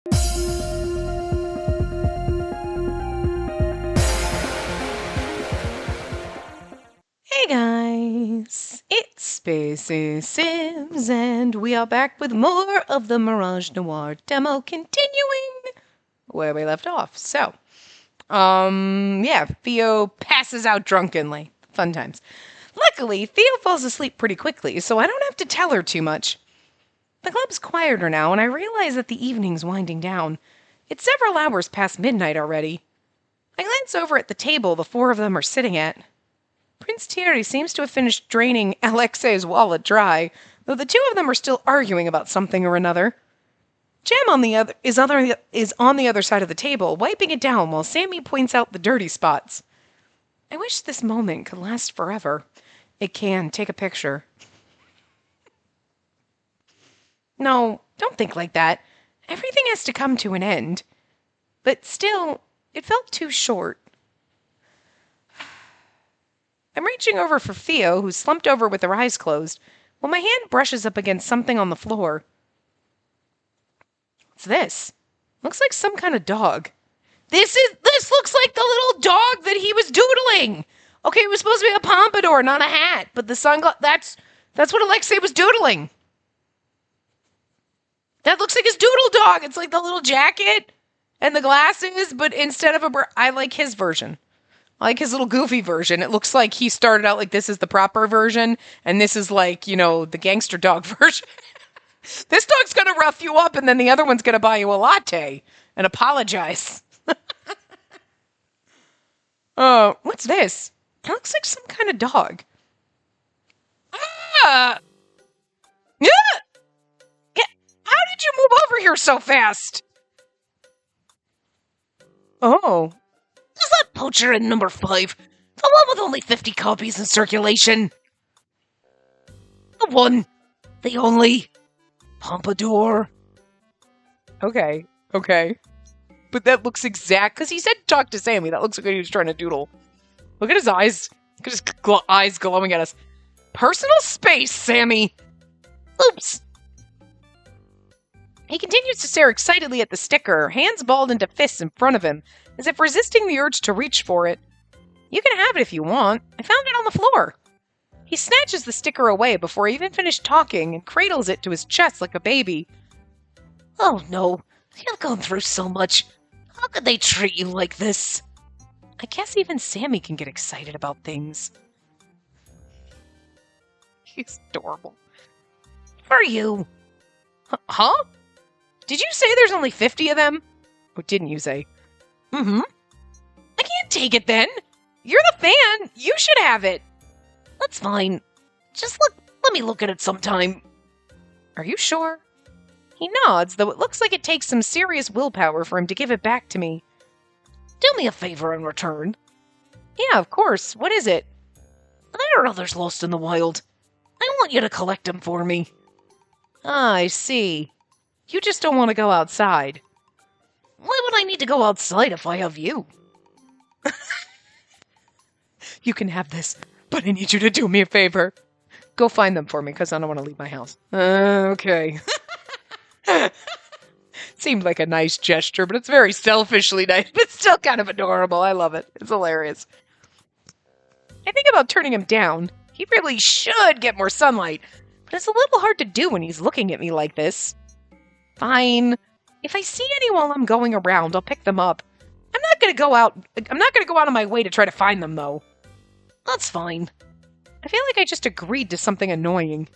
Hey guys, it's Spacey Sims, and we are back with more of the Mirage Noir demo, continuing where we left off. So, yeah, Theo passes out drunkenly. Fun times. Luckily, Theo falls asleep pretty quickly, so I don't have to tell her too much. The club's quieter now, and I realize that the evening's winding down. It's several hours past midnight already. I glance over at the table the four of them are sitting at. Prince Thierry seems to have finished draining Alexei's wallet dry, though the two of them are still arguing about something or another. Jem is on the other side of the table, wiping it down while Sammy points out the dirty spots. I wish this moment could last forever. It can. Take a picture. No, don't think like that. Everything has to come to an end. But still, it felt too short. I'm reaching over for Theo, who's slumped over with her eyes closed, while my hand brushes up against something on the floor. What's this? Looks like some kind of dog. This looks like the little dog that he was doodling! Okay, it was supposed to be a pompadour, not a hat, but the that's what Alexei was doodling. That looks like his doodle dog. It's like the little jacket and the glasses, but instead of I like his version. I like his little goofy version. It looks like he started out like this is the proper version, and this is like, you know, the gangster dog version. This dog's gonna rough you up, and then the other one's gonna buy you a latte and apologize. Oh, what's this? It looks like some kind of dog. Ah! Yeah! How did you move over here so fast? Oh. Is that poacher in number 5? The one with only 50 copies in circulation? The one. The only. Pompadour. Okay. But that looks exact, because he said talk to Sammy. That looks like he was trying to doodle. Look at his eyes. Look at his eyes glowing at us. Personal space, Sammy. Oops. He continues to stare excitedly at the sticker, hands balled into fists in front of him, as if resisting the urge to reach for it. You can have it if you want. I found it on the floor. He snatches the sticker away before I even finish talking and cradles it to his chest like a baby. Oh no, you've gone through so much. How could they treat you like this? I guess even Sammy can get excited about things. He's adorable. For you. Huh? Did you say there's only 50 of them? Or didn't you say? Mm-hmm. I can't take it then. You're the fan. You should have it. That's fine. Just let me look at it sometime. Are you sure? He nods, though it looks like it takes some serious willpower for him to give it back to me. Do me a favor in return. Yeah, of course. What is it? There are others lost in the wild. I want you to collect them for me. Ah, I see. You just don't want to go outside. Why would I need to go outside if I have you? You can have this, but I need you to do me a favor. Go find them for me, because I don't want to leave my house. Okay. Seemed like a nice gesture, but it's very selfishly nice, but still kind of adorable. I love it. It's hilarious. I think about turning him down. He really should get more sunlight, but it's a little hard to do when he's looking at me like this. Fine. If I see any while I'm going around, I'll pick them up. I'm not going to go out of my way to try to find them, though. That's fine. I feel like I just agreed to something annoying.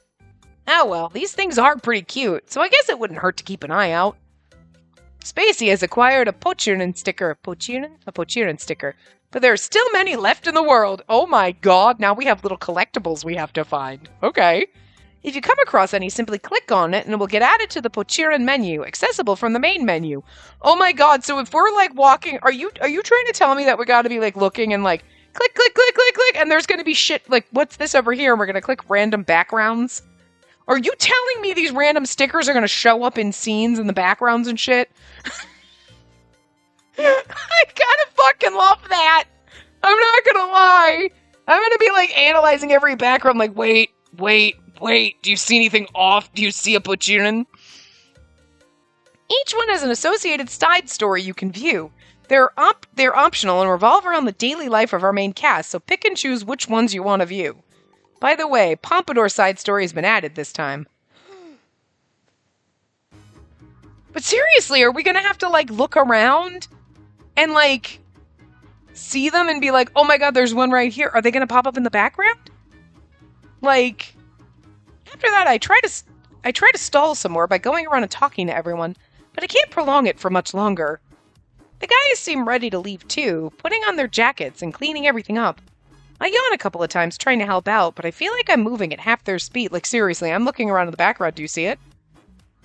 Oh well, these things are pretty cute, so I guess it wouldn't hurt to keep an eye out. Spacey has acquired a Pochirin sticker. A Pochirin sticker. But there are still many left in the world. Oh my god, now we have little collectibles we have to find. Okay. If you come across any, simply click on it and it will get added to the Pochirin menu, accessible from the main menu. Oh my god, so if we're like walking, are you trying to tell me that we gotta be like looking and like click, click, click, click, click, and there's gonna be shit like, what's this over here? And we're gonna click random backgrounds? Are you telling me these random stickers are gonna show up in scenes in the backgrounds and shit? I kinda fucking love that! I'm not gonna lie! I'm gonna be like analyzing every background like, wait, do you see anything off? Do you see a Pochirin? Each one has an associated side story you can view. They're optional and revolve around the daily life of our main cast, so pick and choose which ones you want to view. By the way, Pompadour's side story has been added this time. But seriously, are we going to have to, like, look around and, like, see them and be like, oh my god, there's one right here. Are they going to pop up in the background? Like, after that, I try to stall some more by going around and talking to everyone, but I can't prolong it for much longer. The guys seem ready to leave too, putting on their jackets and cleaning everything up. I yawn a couple of times trying to help out, but I feel like I'm moving at half their speed. Like, seriously, I'm looking around in the background. Do you see it?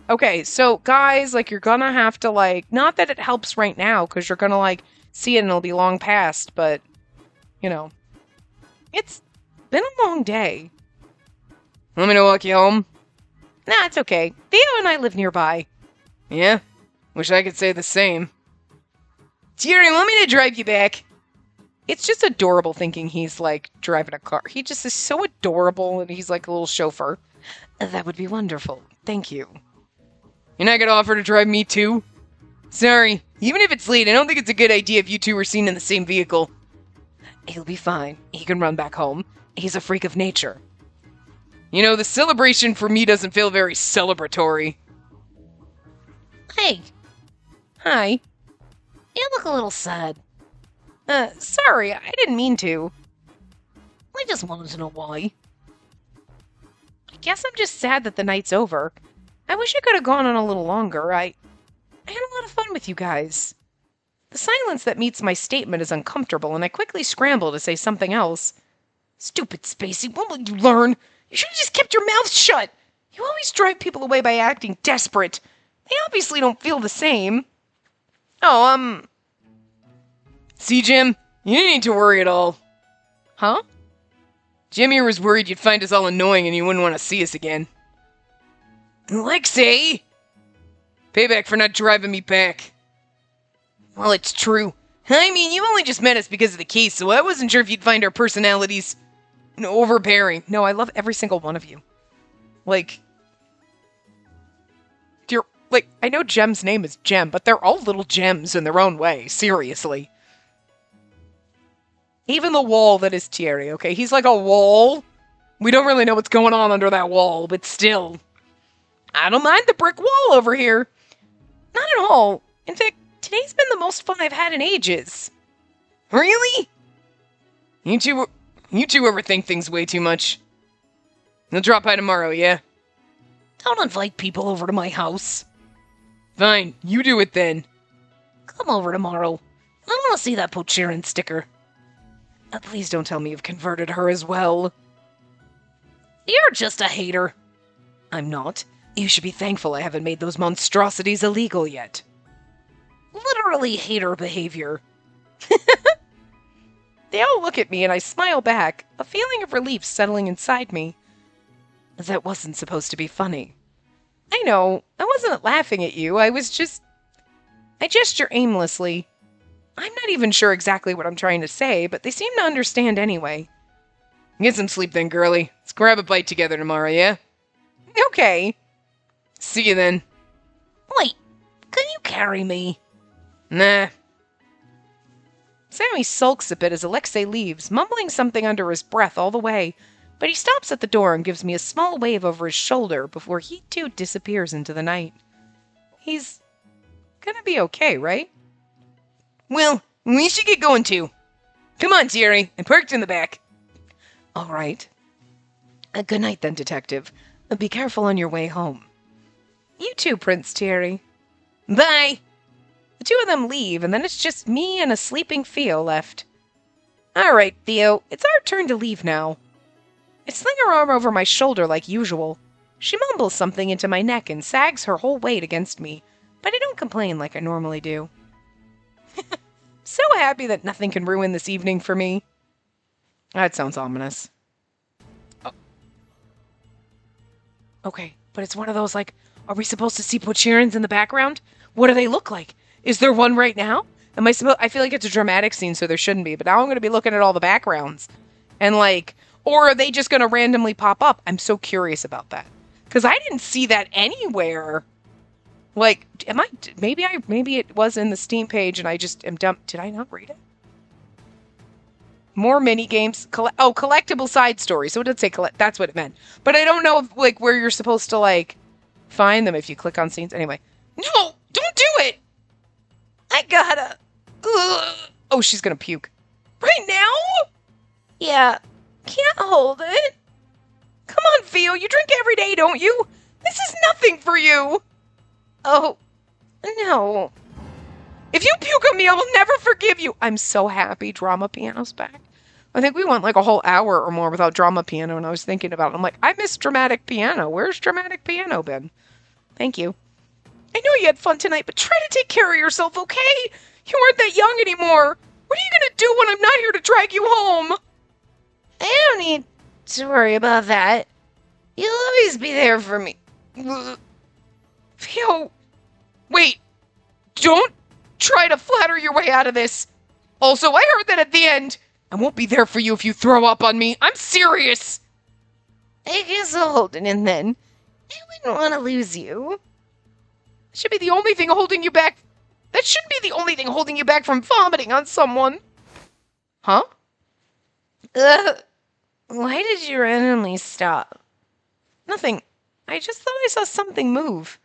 Okay, so, guys, like, you're gonna have to, like, not that it helps right now, because you're gonna, like, see it and it'll be long past, but, you know. It's been a long day. Want me to walk you home? Nah, it's okay. Theo and I live nearby. Yeah? Wish I could say the same. Jerry, want me to drive you back? It's just adorable thinking he's, like, driving a car. He just is so adorable, and he's like a little chauffeur. That would be wonderful. Thank you. You're not gonna offer to drive me too? Sorry. Even if it's late, I don't think it's a good idea if you two were seen in the same vehicle. He'll be fine. He can run back home. He's a freak of nature. You know, the celebration for me doesn't feel very celebratory. Hey. Hi. You look a little sad. Sorry, I didn't mean to. I just wanted to know why. I guess I'm just sad that the night's over. I wish I could have gone on a little longer. I had a lot of fun with you guys. The silence that meets my statement is uncomfortable, and I quickly scramble to say something else. Stupid Spacey, when will you learn? You should have just kept your mouth shut. You always drive people away by acting desperate. They obviously don't feel the same. Oh, See, Jim, you didn't need to worry at all. Huh? Jim here was worried you'd find us all annoying and you wouldn't want to see us again. Alexei! Payback for not driving me back. Well, it's true. I mean, you only just met us because of the case, so I wasn't sure if you'd find our personalities overbearing. No, I love every single one of you. Like, I know Jem's name is Jem, but they're all little gems in their own way. Seriously. Even the wall that is Thierry, okay? He's like a wall. We don't really know what's going on under that wall, but still. I don't mind the brick wall over here. Not at all. In fact, today's been the most fun I've had in ages. Really? You two overthink things way too much. You'll drop by tomorrow, yeah? Don't invite people over to my house. Fine, you do it then. Come over tomorrow. I want to see that Pochirin sticker. Please don't tell me you've converted her as well. You're just a hater. I'm not. You should be thankful I haven't made those monstrosities illegal yet. Literally hater behavior. They all look at me and I smile back, a feeling of relief settling inside me. That wasn't supposed to be funny. I know, I wasn't laughing at you, I gesture aimlessly. I'm not even sure exactly what I'm trying to say, but they seem to understand anyway. Get some sleep then, girlie. Let's grab a bite together tomorrow, yeah? Okay. See you then. Wait, can you carry me? Nah. Sammy sulks a bit as Alexei leaves, mumbling something under his breath all the way, but he stops at the door and gives me a small wave over his shoulder before he too disappears into the night. He's gonna be okay, right? Well, we should get going too. Come on, Thierry. I'm parked in the back. All right. Good night then, Detective. Be careful on your way home. You too, Prince Thierry. Bye. The two of them leave, and then it's just me and a sleeping Theo left. All right, Theo, it's our turn to leave now. I sling her arm over my shoulder like usual. She mumbles something into my neck and sags her whole weight against me, but I don't complain like I normally do. So happy that nothing can ruin this evening for me. That sounds ominous. Oh. Okay, but it's one of those, like, are we supposed to see Pochirins in the background? What do they look like? Is there one right now? I feel like it's a dramatic scene, so there shouldn't be, but now I'm going to be looking at all the backgrounds. And, like, or are they just going to randomly pop up? I'm so curious about that. Because I didn't see that anywhere. Like, maybe it was in the Steam page and I just am dumb. Did I not read it? More mini games. Collectible side stories. So it did say collect. That's what it meant. But I don't know, like, where you're supposed to, like, find them if you click on scenes. Anyway. No! Don't do it! I gotta. Ugh. Oh, she's gonna puke. Right now? Yeah. Can't hold it. Come on, Theo. You drink every day, don't you? This is nothing for you. Oh, no. If you puke on me, I will never forgive you. I'm so happy Drama Piano's back. I think we went like a whole hour or more without Drama Piano, and I was thinking about it. I'm like, I miss Dramatic Piano. Where's Dramatic Piano been? Thank you. I know you had fun tonight, but try to take care of yourself, okay? You aren't that young anymore. What are you going to do when I'm not here to drag you home? I don't need to worry about that. You'll always be there for me. Theo, wait. Don't try to flatter your way out of this. Also, I heard that at the end, I won't be there for you if you throw up on me. I'm serious. I guess I'll hold it in then. I wouldn't want to lose you. Should be the only thing holding you back. That shouldn't be the only thing holding you back from vomiting on someone. Huh? Why did you randomly stop? Nothing. I just thought I saw something move.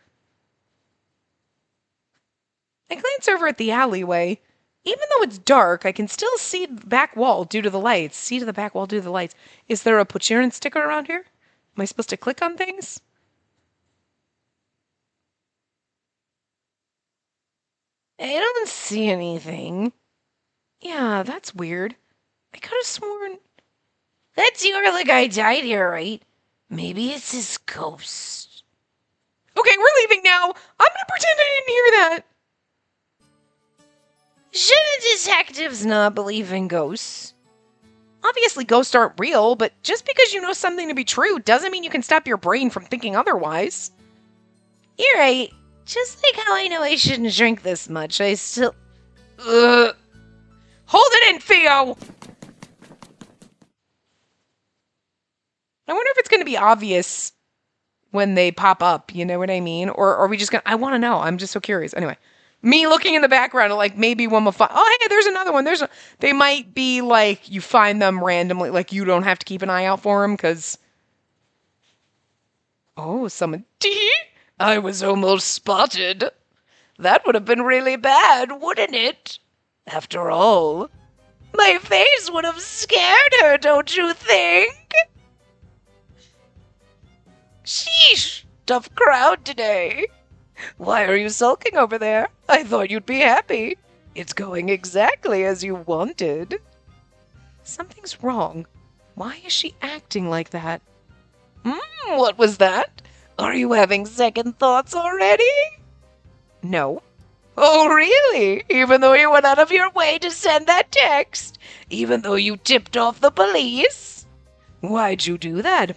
I glance over at the alleyway. Even though it's dark, I can still see the back wall due to the lights. See to the back wall due to the lights. Is there a Pucherin sticker around here? Am I supposed to click on things? I don't see anything. Yeah, that's weird. I could have sworn... That's the early guy died here, right? Maybe it's his ghost. Okay, we're leaving now. I'm gonna pretend I didn't hear that. Shouldn't detectives not believe in ghosts? Obviously, ghosts aren't real, but just because you know something to be true doesn't mean you can stop your brain from thinking otherwise. You're right. Just like how I know I shouldn't drink this much, I still... Ugh. Hold it in, Theo! I wonder if it's going to be obvious when they pop up, you know what I mean? Or are we just going to... I want to know. I'm just so curious. Anyway. Me looking in the background, like, maybe one will find... Oh, hey, there's another one. They might be, like, you find them randomly. Like, you don't have to keep an eye out for them, because... Oh, someone... I was almost spotted. That would have been really bad, wouldn't it? After all, my face would have scared her, don't you think? Sheesh, tough crowd today. Why are you sulking over there? I thought you'd be happy. It's going exactly as you wanted. Something's wrong. Why is she acting like that? What was that? Are you having second thoughts already? No. Oh, really? Even though you went out of your way to send that text? Even though you tipped off the police? Why'd you do that?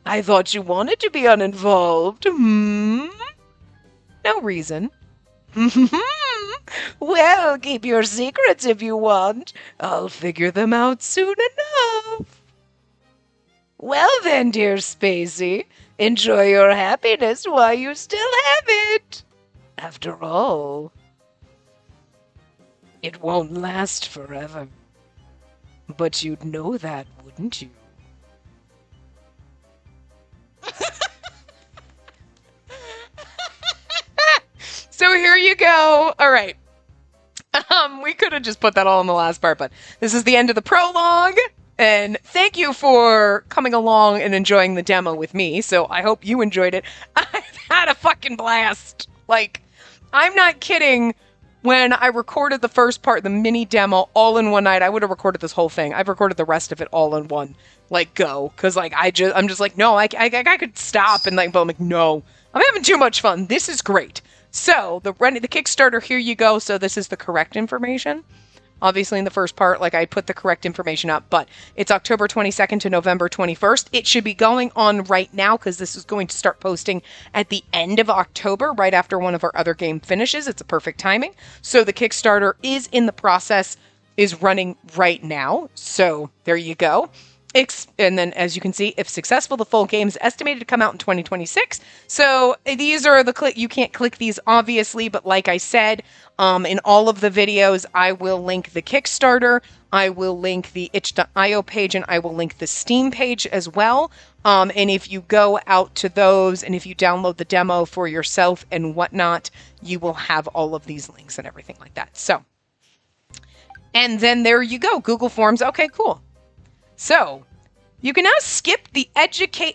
I thought you wanted to be uninvolved. No reason. Well, keep your secrets if you want. I'll figure them out soon enough. Well then, dear Spacey, enjoy your happiness while you still have it. After all, it won't last forever. But you'd know that, wouldn't you? So here you go. All right. We could have just put that all in the last part, but this is the end of the prologue. And thank you for coming along and enjoying the demo with me. So I hope you enjoyed it. I've had a fucking blast. Like, I'm not kidding. When I recorded the first part, the mini demo, all in one night, I would have recorded this whole thing. I've recorded the rest of it all in one, like, go. Because, like, I'm just like, no, I could stop and, like, but I'm like, no. I'm having too much fun. This is great. So, the Kickstarter, here you go. So, this is the correct information. Obviously, in the first part, like, I put the correct information up, but it's October 22nd to November 21st. It should be going on right now because this is going to start posting at the end of October, right after one of our other game finishes. It's a perfect timing. So the Kickstarter is in the process, is running right now. So there you go. And then, as you can see, if successful, the full game is estimated to come out in 2026. So these are the you can't click these, obviously, but like I said, in all of the videos, I will link the Kickstarter, I will link the itch.io page, and I will link the Steam page as well. And if you go out to those, and if you download the demo for yourself and whatnot, you will have all of these links and everything like that. So, and then there you go, Google Forms. Okay, cool. So, you can now skip the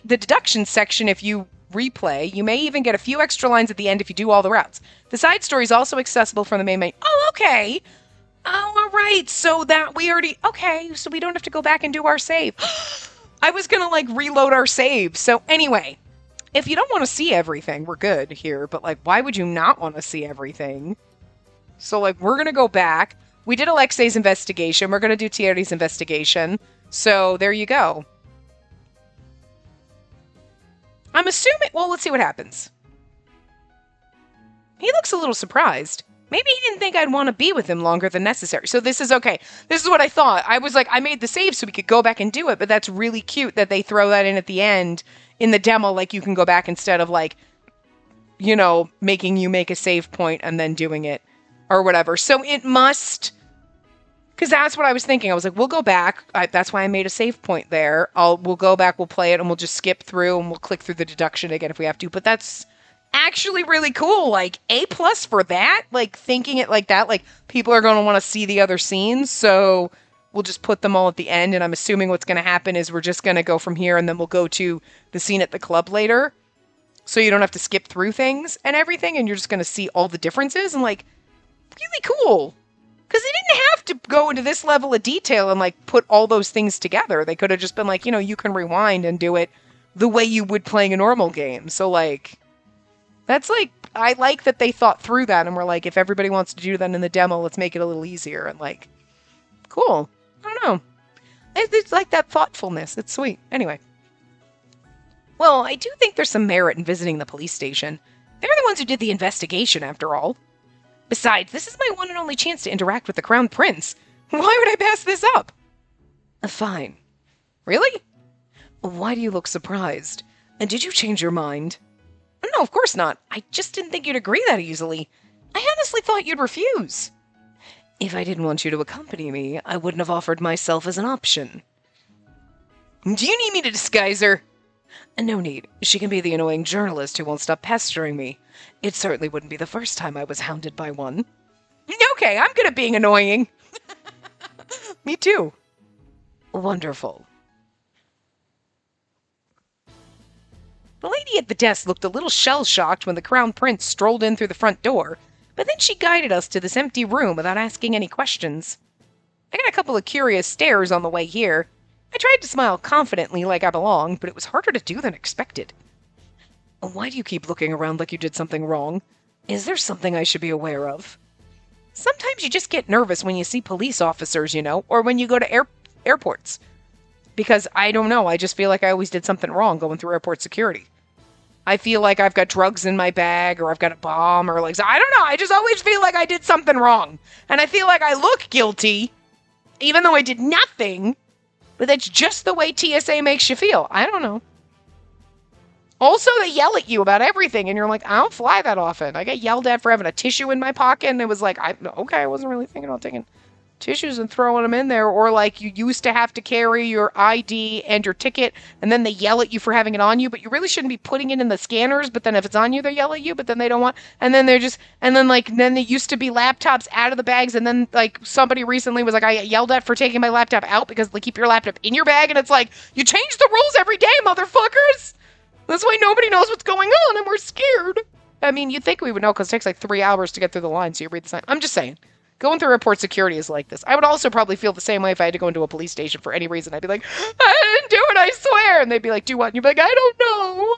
deduction section if you replay. You may even get a few extra lines at the end if you do all the routes. The side story is also accessible from the main menu. Oh, okay. Oh, all right. So that we already... Okay, so we don't have to go back and do our save. I was going to, like, reload our save. So anyway, if you don't want to see everything, we're good here. But, like, why would you not want to see everything? So, like, we're going to go back. We did Alexei's investigation. We're going to do Thierry's investigation. So, there you go. I'm assuming... Well, let's see what happens. He looks a little surprised. Maybe he didn't think I'd want to be with him longer than necessary. So this is okay. This is what I thought. I was like, I made the save so we could go back and do it, but that's really cute that they throw that in at the end in the demo, like you can go back instead of like, you know, making you make a save point and then doing it or whatever. So it must... Because that's what I was thinking. I was like, we'll go back. That's why I made a save point there. We'll go back, we'll play it, and we'll just skip through, and we'll click through the deduction again if we have to. But that's actually really cool. Like, A+ for that. Like, thinking it like that. Like, people are going to want to see the other scenes, so we'll just put them all at the end. And I'm assuming what's going to happen is we're just going to go from here, and then we'll go to the scene at the club later. So you don't have to skip through things and everything, and you're just going to see all the differences. And, like, really cool. Because they didn't have to go into this level of detail and, like, put all those things together. They could have just been like, you know, you can rewind and do it the way you would playing a normal game. So, like, that's, like, I like that they thought through that and were like, if everybody wants to do that in the demo, let's make it a little easier. And, like, cool. I don't know. It's like that thoughtfulness. It's sweet. Anyway. Well, I do think there's some merit in visiting the police station. They're the ones who did the investigation, after all. Besides, this is my one and only chance to interact with the Crown Prince. Why would I pass this up? Fine. Really? Why do you look surprised? And did you change your mind? No, of course not. I just didn't think you'd agree that easily. I honestly thought you'd refuse. If I didn't want you to accompany me, I wouldn't have offered myself as an option. Do you need me to disguise her? No need. She can be the annoying journalist who won't stop pestering me. It certainly wouldn't be the first time I was hounded by one. Okay, I'm good at being annoying. Me too. Wonderful. The lady at the desk looked a little shell-shocked when the Crown Prince strolled in through the front door, but then she guided us to this empty room without asking any questions. I got a couple of curious stares on the way here. I tried to smile confidently like I belonged, but it was harder to do than expected. Why do you keep looking around like you did something wrong? Is there something I should be aware of? Sometimes you just get nervous when you see police officers, you know, or when you go to airports. Because, I don't know, I just feel like I always did something wrong going through airport security. I feel like I've got drugs in my bag, or I've got a bomb, or like, I don't know, I just always feel like I did something wrong. And I feel like I look guilty, even though I did nothing. But that's just the way TSA makes you feel. I don't know. Also, they yell at you about everything, and you're like, I don't fly that often. I got yelled at for having a tissue in my pocket, and it was like, okay, I wasn't really thinking about taking tissues and throwing them in there. Or like, you used to have to carry your ID and your ticket, and then they yell at you for having it on you, but you really shouldn't be putting it in the scanners, but then if it's on you, they yell at you, but then they don't want, and then they're just, and then like, then they used to be laptops out of the bags, and then like, somebody recently was like, I got yelled at for taking my laptop out because they keep your laptop in your bag, and it's like, you change the rules every day, motherfuckers! That's why nobody knows what's going on, and we're scared. I mean, you'd think we would know, because it takes like 3 hours to get through the line, so you read the sign. I'm just saying. Going through airport security is like this. I would also probably feel the same way if I had to go into a police station for any reason. I'd be like, I didn't do it, I swear! And they'd be like, do what? And you'd be like, I don't know.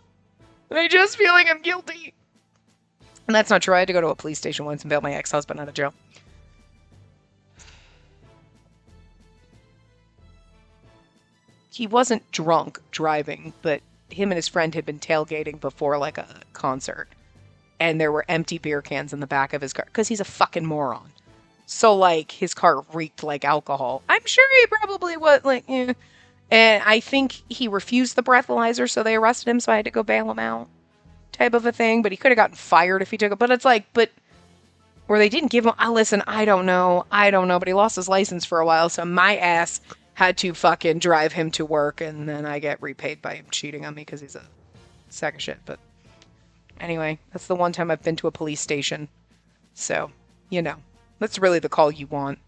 I just feel like I'm guilty. And that's not true. I had to go to a police station once and bail my ex-husband out of jail. He wasn't drunk driving, but him and his friend had been tailgating before, like, a concert. And there were empty beer cans in the back of his car. Because he's a fucking moron. So, like, his car reeked like alcohol. I'm sure he probably was, like, And I think he refused the breathalyzer, so they arrested him, so I had to go bail him out. Type of a thing, but he could have gotten fired if he took it. But it's like, or they didn't give him, listen, I don't know, but he lost his license for a while, so my ass had to fucking drive him to work, and then I get repaid by him cheating on me because he's a sack of shit. But anyway, that's the one time I've been to a police station. So, that's really the call you want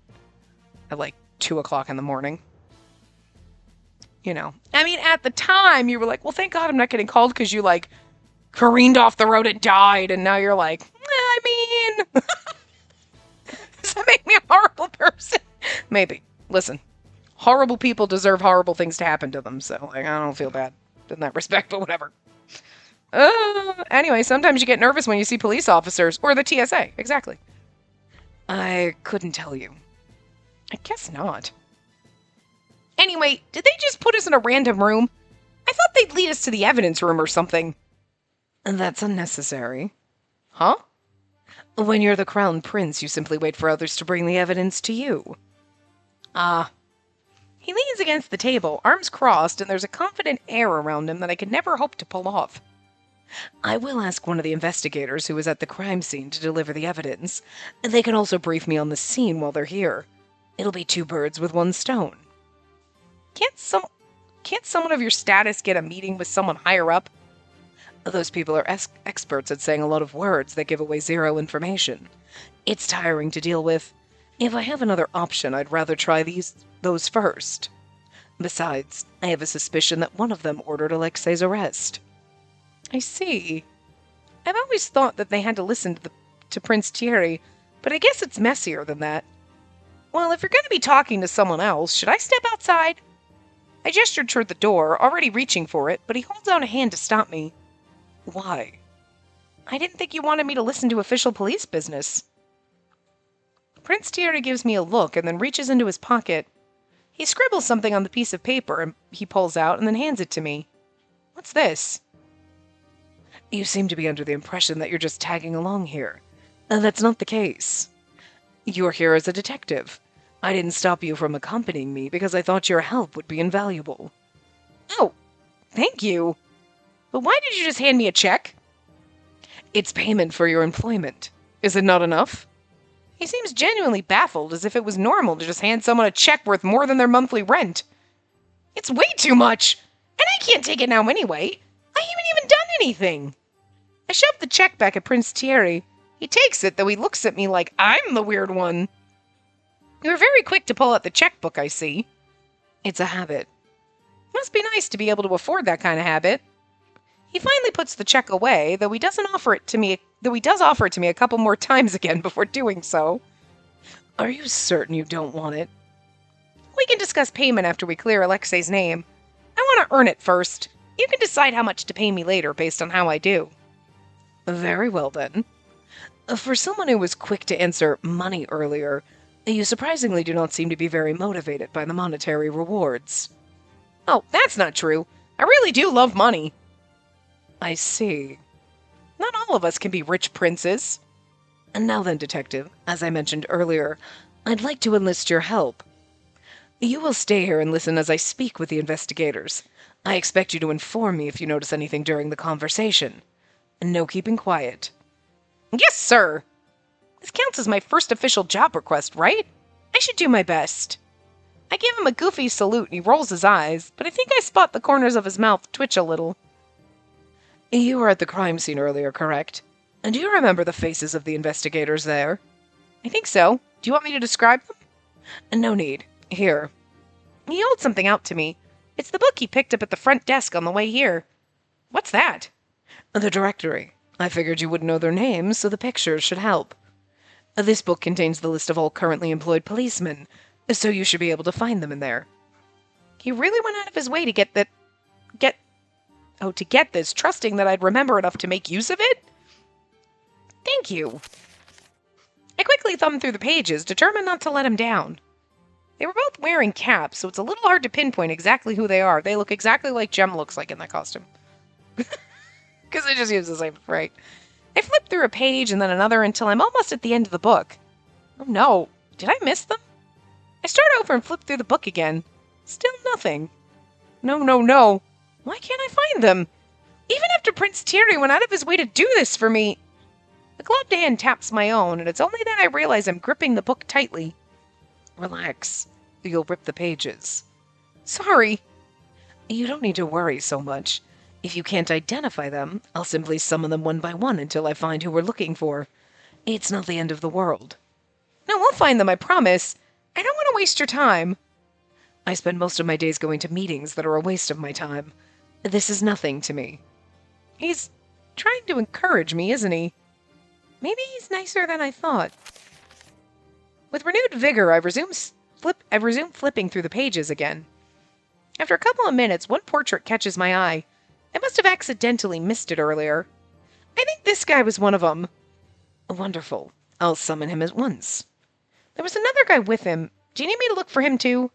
at like 2 o'clock in the morning. I mean, at the time, you were like, well, thank God I'm not getting called because you, like, careened off the road and died. And now you're like, I mean, does that make me a horrible person? Maybe. Listen, horrible people deserve horrible things to happen to them. So, like, I don't feel bad in that respect, but whatever. Anyway, sometimes you get nervous when you see police officers or the TSA. Exactly. I couldn't tell you. I guess not. Anyway, did they just put us in a random room? I thought they'd lead us to the evidence room or something. That's unnecessary. Huh? When you're the crown prince, you simply wait for others to bring the evidence to you. He leans against the table, arms crossed, and there's a confident air around him that I could never hope to pull off. I will ask one of the investigators who was at the crime scene to deliver the evidence. They can also brief me on the scene while they're here. It'll be 2 birds with 1 stone. Can't someone of your status get a meeting with someone higher up? Those people are experts at saying a lot of words that give away 0 information. It's tiring to deal with. If I have another option, I'd rather try those first. Besides, I have a suspicion that one of them ordered Alexei's arrest. I see. I've always thought that they had to listen to Prince Thierry, but I guess it's messier than that. Well, if you're going to be talking to someone else, should I step outside? I gestured toward the door, already reaching for it, but he holds out a hand to stop me. Why? I didn't think you wanted me to listen to official police business. Prince Thierry gives me a look and then reaches into his pocket. He scribbles something on the piece of paper and he pulls out and then hands it to me. What's this? You seem to be under the impression that you're just tagging along here. That's not the case. You're here as a detective. I didn't stop you from accompanying me because I thought your help would be invaluable. Oh, thank you. But why did you just hand me a check? It's payment for your employment. Is it not enough? He seems genuinely baffled, as if it was normal to just hand someone a check worth more than their monthly rent. It's way too much, and I can't take it now anyway. I haven't even done anything. I shove the check back at Prince Thierry. He takes it, though he looks at me like I'm the weird one. You're very quick to pull out the checkbook, I see. It's a habit. Must be nice to be able to afford that kind of habit. He finally puts the check away, though he does offer it to me a couple more times again before doing so. Are you certain you don't want it? We can discuss payment after we clear Alexei's name. I want to earn it first. You can decide how much to pay me later based on how I do. Very well, then. For someone who was quick to answer money earlier, you surprisingly do not seem to be very motivated by the monetary rewards. Oh, that's not true. I really do love money. I see. Not all of us can be rich princes. And now then, Detective, as I mentioned earlier, I'd like to enlist your help. You will stay here and listen as I speak with the investigators. I expect you to inform me if you notice anything during the conversation. No keeping quiet. Yes, sir! This counts as my first official job request, right? I should do my best. I give him a goofy salute and he rolls his eyes, but I think I spot the corners of his mouth twitch a little. You were at the crime scene earlier, correct? And do you remember the faces of the investigators there? I think so. Do you want me to describe them? No need. Here. He holds something out to me. It's the book he picked up at the front desk on the way here. What's that? The directory. I figured you wouldn't know their names, so the pictures should help. This book contains the list of all currently employed policemen, so you should be able to find them in there. He really went out of his way to get this, trusting that I'd remember enough to make use of it? Thank you. I quickly thumbed through the pages, determined not to let him down. They were both wearing caps, so it's a little hard to pinpoint exactly who they are. They look exactly like Jem looks like in that costume. Because they just use the same, right? I flipped through a page and then another until I'm almost at the end of the book. Oh no, did I miss them? I start over and flip through the book again. Still nothing. No, no, no. Why can't I find them? Even after Prince Thierry went out of his way to do this for me. The gloved hand taps my own, and it's only then I realize I'm gripping the book tightly. Relax. You'll rip the pages. Sorry. You don't need to worry so much. If you can't identify them, I'll simply summon them one by one until I find who we're looking for. It's not the end of the world. No, we'll find them, I promise. I don't want to waste your time. I spend most of my days going to meetings that are a waste of my time. This is nothing to me. He's trying to encourage me, isn't he? Maybe he's nicer than I thought. With renewed vigor, I resume flipping through the pages again. After a couple of minutes, one portrait catches my eye. I must have accidentally missed it earlier. I think this guy was one of them. Wonderful. I'll summon him at once. There was another guy with him. Do you need me to look for him too?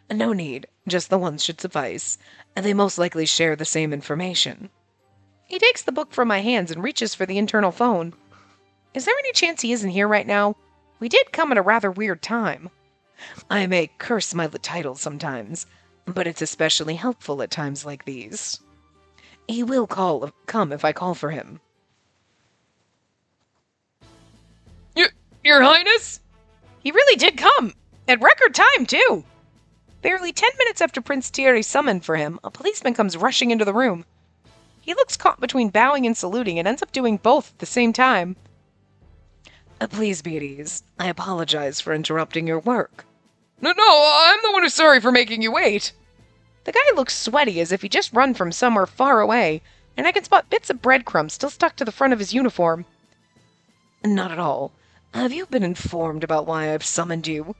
No need. Just the ones should suffice. And they most likely share the same information. He takes the book from my hands and reaches for the internal phone. Is there any chance he isn't here right now? We did come at a rather weird time. I may curse my titles sometimes, but it's especially helpful at times like these. He will come if I call for him. Your Highness? He really did come. At record time, too. Barely 10 minutes after Prince Thierry summoned for him, a policeman comes rushing into the room. He looks caught between bowing and saluting and ends up doing both at the same time. Please be at ease. I apologize for interrupting your work. No, I'm the one who's sorry for making you wait. The guy looks sweaty as if he just run from somewhere far away, and I can spot bits of breadcrumbs still stuck to the front of his uniform. Not at all. Have you been informed about why I've summoned you?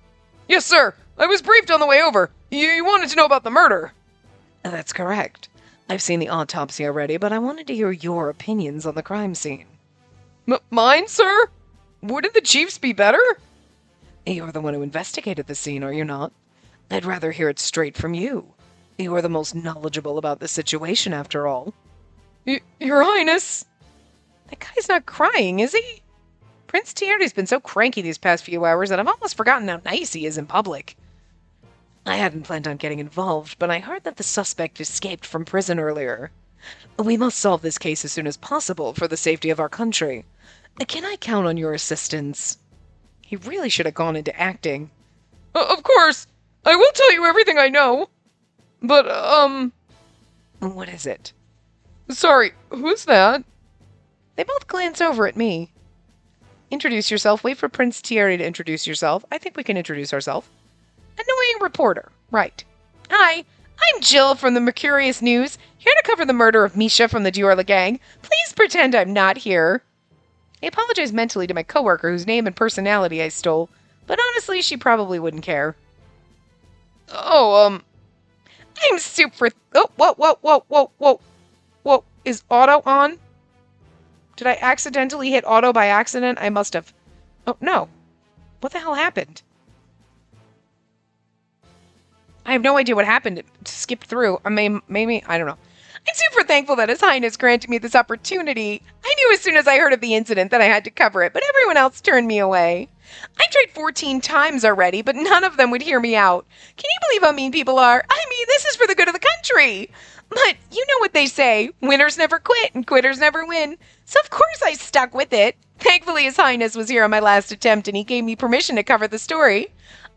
Yes, sir. I was briefed on the way over. You wanted to know about the murder. That's correct. I've seen the autopsy already, but I wanted to hear your opinions on the crime scene. Mine, sir? Wouldn't the chiefs be better? You're the one who investigated the scene, are you not? I'd rather hear it straight from you. You are the most knowledgeable about the situation, after all. Your Highness! That guy's not crying, is he? Prince Thierry's been so cranky these past few hours that I've almost forgotten how nice he is in public. I hadn't planned on getting involved, but I heard that the suspect escaped from prison earlier. We must solve this case as soon as possible for the safety of our country. Can I count on your assistance? He really should have gone into acting. Of course! I will tell you everything I know! But, What is it? Sorry, who's that? They both glance over at me. Introduce yourself. Wait for Prince Thierry to introduce yourself. I think we can introduce ourselves. Annoying reporter. Right. Hi, I'm Jill from the Mercurius News, here to cover the murder of Misha from the Diorla gang. Please pretend I'm not here. I apologize mentally to my coworker whose name and personality I stole, but honestly, she probably wouldn't care. I'm soup for... Whoa. Is auto on? Did I accidentally hit auto by accident? I must have. Oh, no. What the hell happened? I have no idea what happened. It skipped through. I mean, maybe, I don't know. I'm super thankful that His Highness granted me this opportunity. I knew as soon as I heard of the incident that I had to cover it, but everyone else turned me away. I tried 14 times already, but none of them would hear me out. Can you believe how mean people are? I mean, this is for the good of the country. But you know what they say, winners never quit and quitters never win. So of course I stuck with it. Thankfully His Highness was here on my last attempt and he gave me permission to cover the story.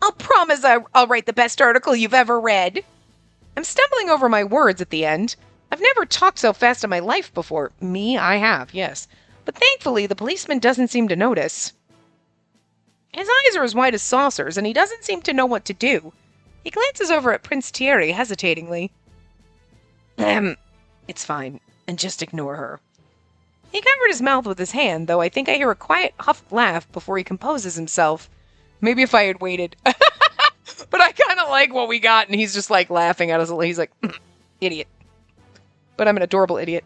I'll promise I'll write the best article you've ever read. I'm stumbling over my words at the end. I've never talked so fast in my life before. Me, I have, yes. But thankfully the policeman doesn't seem to notice. His eyes are as wide as saucers and he doesn't seem to know what to do. He glances over at Prince Thierry hesitatingly. It's fine, and just ignore her. He covered his mouth with his hand, though I think I hear a quiet huffed laugh before he composes himself. Maybe if I had waited. But I kind of like what we got, and he's just like laughing at us. He's like, idiot. But I'm an adorable idiot.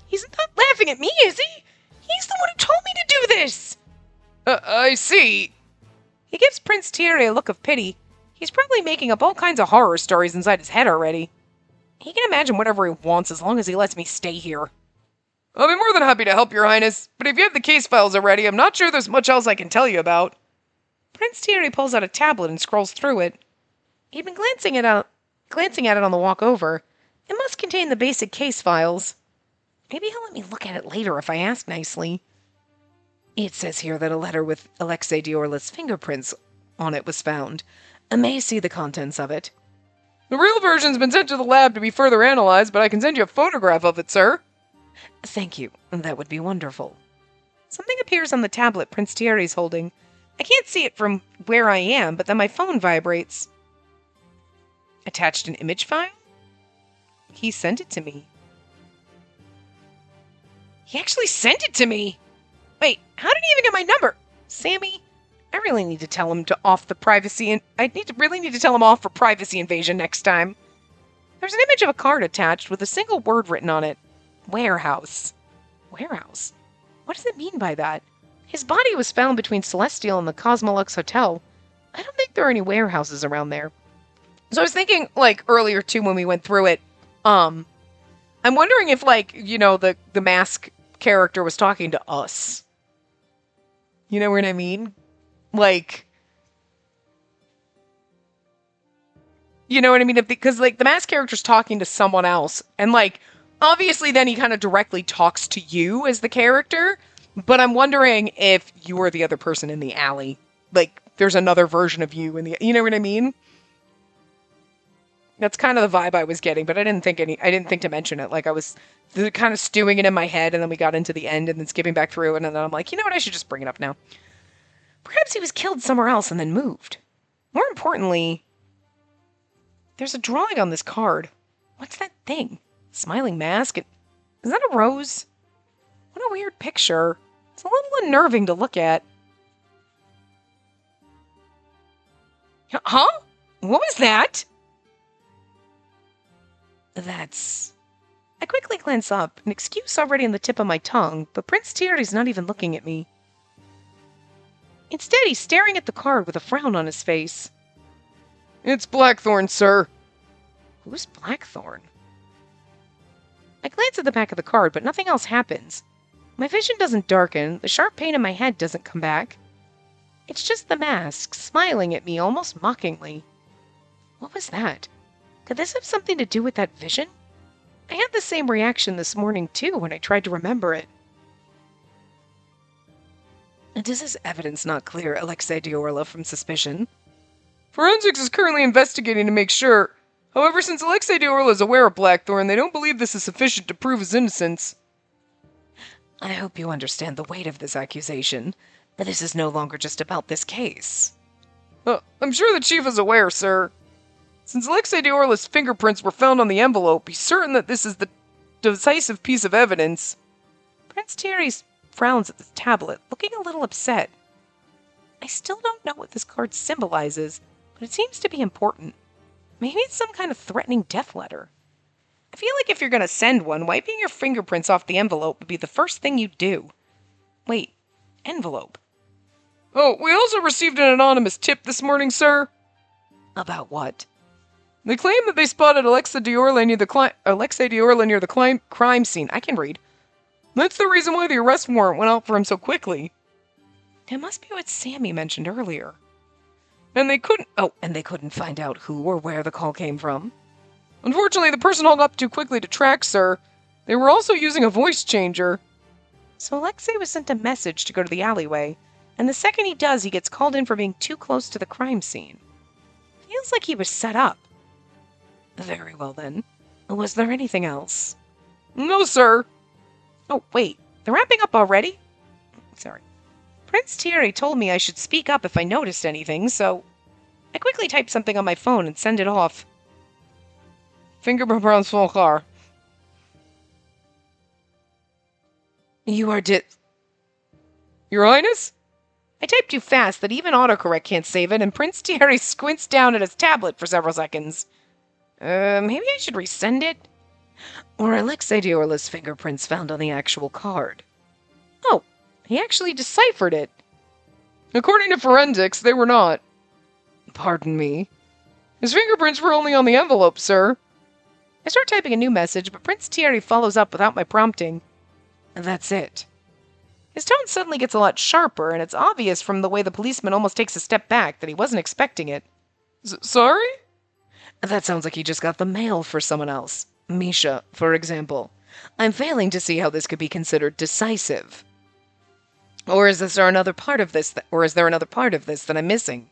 He's not laughing at me, is he? He's the one who told me to do this. I see. He gives Prince Thierry a look of pity. He's probably making up all kinds of horror stories inside his head already. He can imagine whatever he wants as long as he lets me stay here. I'll be more than happy to help, Your Highness, but if you have the case files already, I'm not sure there's much else I can tell you about. Prince Thierry pulls out a tablet and scrolls through it. He'd been glancing Glancing at it on the walk over, it must contain the basic case files. Maybe he'll let me look at it later if I ask nicely. It says here that a letter with Alexei Diorla's fingerprints on it was found. I may see the contents of it. The real version's been sent to the lab to be further analyzed, but I can send you a photograph of it, sir. Thank you. That would be wonderful. Something appears on the tablet Prince Thierry's holding. I can't see it from where I am, but then my phone vibrates. Attached an image file? He sent it to me. He actually sent it to me! Wait, how did he even get my number? Sammy, I really need to tell him to off the privacy and really need to tell him off for privacy invasion next time. There's an image of a card attached with a single word written on it. Warehouse. Warehouse? What does it mean by that? His body was found between Celestial and the Cosmolux Hotel. I don't think there are any warehouses around there. So I was thinking, like, earlier, too, when we went through it, I'm wondering if, like, you know, the mask character was talking to us. You know what I mean? Like, you know what I mean? Because, like, the mask character's talking to someone else, and, like, obviously then he kind of directly talks to you as the character, but I'm wondering if you are the other person in the alley. Like, there's another version of you in the, you know what I mean? That's kind of the vibe I was getting, but I didn't think to mention it. Like, I was kind of stewing it in my head, and then we got into the end, and then skipping back through it, and then I'm like, you know what, I should just bring it up now. Perhaps he was killed somewhere else and then moved. More importantly, there's a drawing on this card. What's that thing? Smiling mask? Is that a rose? What a weird picture. It's a little unnerving to look at. Huh? What was that? I quickly glance up, an excuse already on the tip of my tongue, but Prince Thierry's not even looking at me. Instead, he's staring at the card with a frown on his face. It's Blackthorn, sir. Who's Blackthorn? I glance at the back of the card, but nothing else happens. My vision doesn't darken, the sharp pain in my head doesn't come back. It's just the mask, smiling at me almost mockingly. What was that? Could this have something to do with that vision? I had the same reaction this morning, too, when I tried to remember it. Does this evidence not clear Alexei Diorla from suspicion? Forensics is currently investigating to make sure. However, since Alexei Diorla is aware of Blackthorn, they don't believe this is sufficient to prove his innocence. I hope you understand the weight of this accusation. This is no longer just about this case. I'm sure the Chief is aware, sir. Since Alexei Diorla's fingerprints were found on the envelope, he's certain that this is the decisive piece of evidence. Prince Thierry frowns at the tablet, looking a little upset. I still don't know what this card symbolizes, but it seems to be important. Maybe it's some kind of threatening death letter. I feel like if you're going to send one, wiping your fingerprints off the envelope would be the first thing you do. Wait, envelope. Oh, we also received an anonymous tip this morning, sir. About what? They claim that they spotted Alexei Diorla near the crime scene. I can read. That's the reason why the arrest warrant went out for him so quickly. It must be what Sammy mentioned earlier. And they couldn't find out who or where the call came from. Unfortunately, the person hung up too quickly to track, sir. They were also using a voice changer. So Alexei was sent a message to go to the alleyway, and the second he does, he gets called in for being too close to the crime scene. Feels like he was set up. Very well, then. Was there anything else? No, sir. Oh, wait. They're wrapping up already? Sorry. Prince Thierry told me I should speak up if I noticed anything, so I quickly type something on my phone and send it off. Fingerprints full car. You are Your Highness? I typed too fast that even autocorrect can't save it, and Prince Thierry squints down at his tablet for several seconds. Maybe I should resend it? Or Alexei Diorla's fingerprints found on the actual card. Oh, he actually deciphered it. According to forensics, they were not. Pardon me. His fingerprints were only on the envelope, sir. I start typing a new message, but Prince Thierry follows up without my prompting. That's it. His tone suddenly gets a lot sharper, and it's obvious from the way the policeman almost takes a step back that he wasn't expecting it. Sorry? That sounds like he just got the mail for someone else. Misha, for example. I'm failing to see how this could be considered decisive. Or is there another part of this that I'm missing?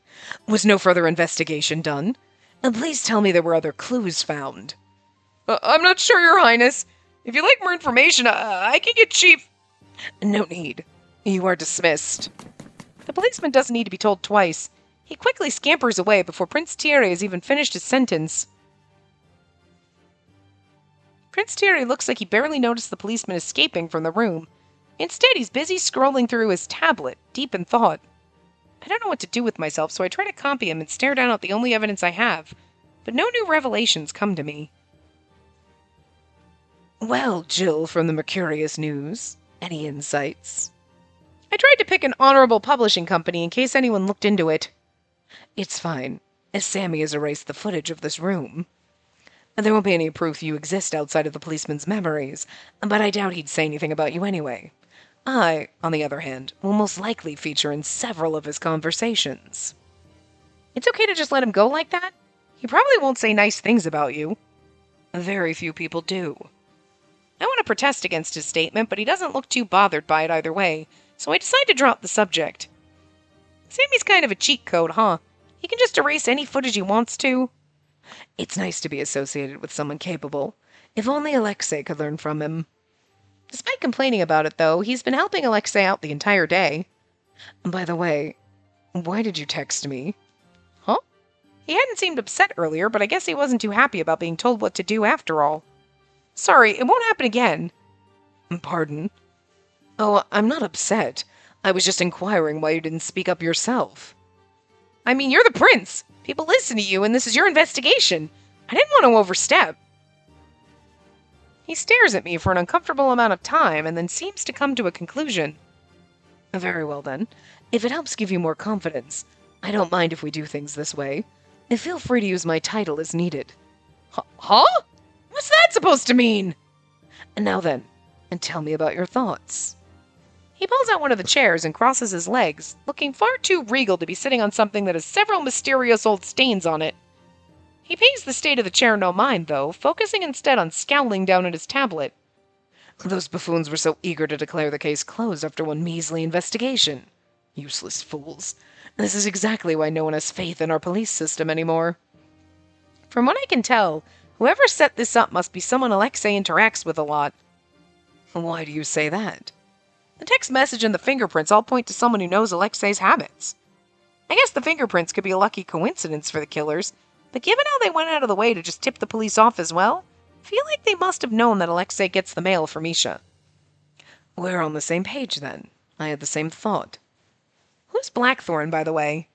Was no further investigation done? And please tell me there were other clues found. I'm not sure, Your Highness. If you'd like more information, I can get Chief... No need. You are dismissed. The policeman doesn't need to be told twice. He quickly scampers away before Prince Thierry has even finished his sentence. Prince Thierry looks like he barely noticed the policeman escaping from the room. Instead, he's busy scrolling through his tablet, deep in thought. I don't know what to do with myself, so I try to copy him and stare down at the only evidence I have. But no new revelations come to me. Well, Jill from the Mercurius News, any insights? I tried to pick an honorable publishing company in case anyone looked into it. It's fine, as Sammy has erased the footage of this room. There won't be any proof you exist outside of the policeman's memories, but I doubt he'd say anything about you anyway. I, on the other hand, will most likely feature in several of his conversations. It's okay to just let him go like that? He probably won't say nice things about you. Very few people do. I want to protest against his statement, but he doesn't look too bothered by it either way, so I decide to drop the subject. Sammy's kind of a cheat code, huh? He can just erase any footage he wants to. It's nice to be associated with someone capable. If only Alexei could learn from him. Despite complaining about it, though, he's been helping Alexei out the entire day. By the way, why did you text me? Huh? He hadn't seemed upset earlier, but I guess he wasn't too happy about being told what to do after all. Sorry, it won't happen again. Pardon? Oh, I'm not upset. I was just inquiring why you didn't speak up yourself. I mean, you're the prince. People listen to you, and this is your investigation. I didn't want to overstep. He stares at me for an uncomfortable amount of time, and then seems to come to a conclusion. Very well, then. If it helps give you more confidence, I don't mind if we do things this way. And feel free to use my title as needed. Huh? What's that supposed to mean? And now then, and tell me about your thoughts. He pulls out one of the chairs and crosses his legs, looking far too regal to be sitting on something that has several mysterious old stains on it. He pays the state of the chair no mind, though, focusing instead on scowling down at his tablet. Those buffoons were so eager to declare the case closed after one measly investigation. Useless fools. This is exactly why no one has faith in our police system anymore. From what I can tell, whoever set this up must be someone Alexei interacts with a lot. Why do you say that? The text message and the fingerprints all point to someone who knows Alexei's habits. I guess the fingerprints could be a lucky coincidence for the killers, but given how they went out of the way to just tip the police off as well, I feel like they must have known that Alexei gets the mail from Misha. We're on the same page, then. I had the same thought. Who's Blackthorn, by the way?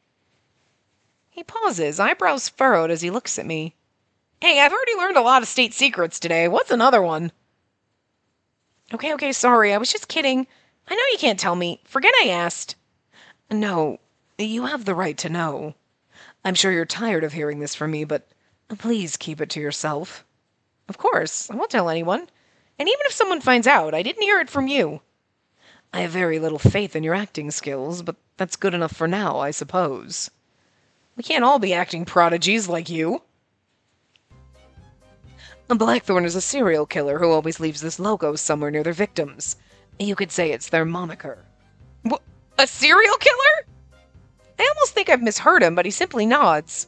He pauses, eyebrows furrowed as he looks at me. Hey, I've already learned a lot of state secrets today. What's another one? Okay, sorry. I was just kidding. I know you can't tell me. Forget I asked. No, you have the right to know. I'm sure you're tired of hearing this from me, but please keep it to yourself. Of course, I won't tell anyone. And even if someone finds out, I didn't hear it from you. I have very little faith in your acting skills, but that's good enough for now, I suppose. We can't all be acting prodigies like you. Blackthorn is a serial killer who always leaves this logo somewhere near their victims. You could say it's their moniker. A serial killer? I almost think I've misheard him, but he simply nods.